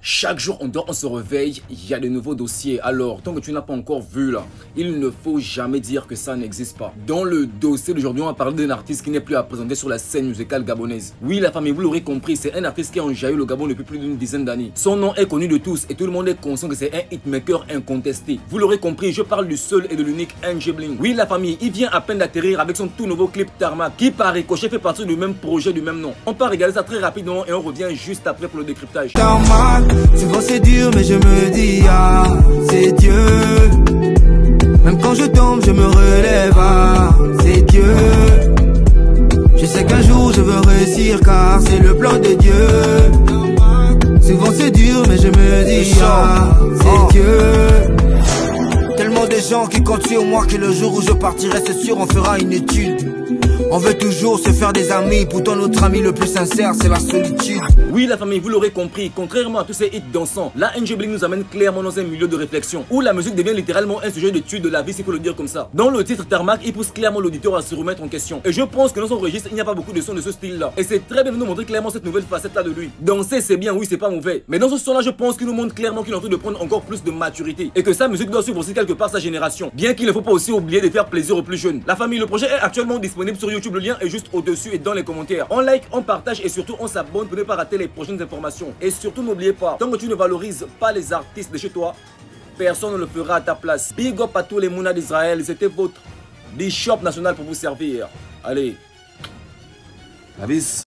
Chaque jour, on se réveille, il y a de nouveaux dossiers. Alors, tant que tu n'as pas encore vu là, il ne faut jamais dire que ça n'existe pas. Dans le dossier d'aujourd'hui, on va parler d'un artiste qui n'est plus à présenter sur la scène musicale gabonaise. Oui, la famille, vous l'aurez compris, c'est un artiste qui a enjaillé le Gabon depuis plus d'une dizaine d'années. Son nom est connu de tous et tout le monde est conscient que c'est un hitmaker incontesté. Vous l'aurez compris, je parle du seul et de l'unique NG Bling. Oui, la famille, il vient à peine d'atterrir avec son tout nouveau clip Tarmac, qui par ricochet fait partie du même projet du même nom. On peut regarder ça très rapidement et on revient juste après pour le décryptage. Tarmac, souvent c'est dur mais je me dis ah, c'est Dieu. Même quand je tombe je me relève ah, c'est Dieu. Je sais qu'un jour je veux réussir car c'est le plan de Dieu. Souvent c'est dur mais je me dis ah, c'est Dieu. Tellement de gens qui comptent sur moi que le jour où je partirai c'est sûr on fera une étude. On veut toujours se faire des amis, pourtant notre ami le plus sincère c'est la solitude. Oui la famille, vous l'aurez compris, contrairement à tous ces hits dansants, la NG Bling nous amène clairement dans un milieu de réflexion, où la musique devient littéralement un sujet d'étude de la vie, s'il faut le dire comme ça. Dans le titre Tarmac, il pousse clairement l'auditeur à se remettre en question. Et je pense que dans son registre, il n'y a pas beaucoup de sons de ce style là. Et c'est très bien de nous montrer clairement cette nouvelle facette là de lui. Danser c'est bien, oui c'est pas mauvais. Mais dans ce son là, je pense qu'il nous montre clairement qu'il est en train de prendre encore plus de maturité. Et que sa musique doit suivre aussi quelque part sa génération. Bien qu'il ne faut pas aussi oublier de faire plaisir aux plus jeunes. La famille, le projet est actuellement disponible sur YouTube, le lien est juste au-dessus et dans les commentaires. On like, on partage et surtout on s'abonne pour ne pas rater les prochaines informations. Et surtout n'oubliez pas, tant que tu ne valorises pas les artistes de chez toi, personne ne le fera à ta place. Big up à tous les mounas d'Israël, c'était votre Bishop national pour vous servir. Allez, la vis.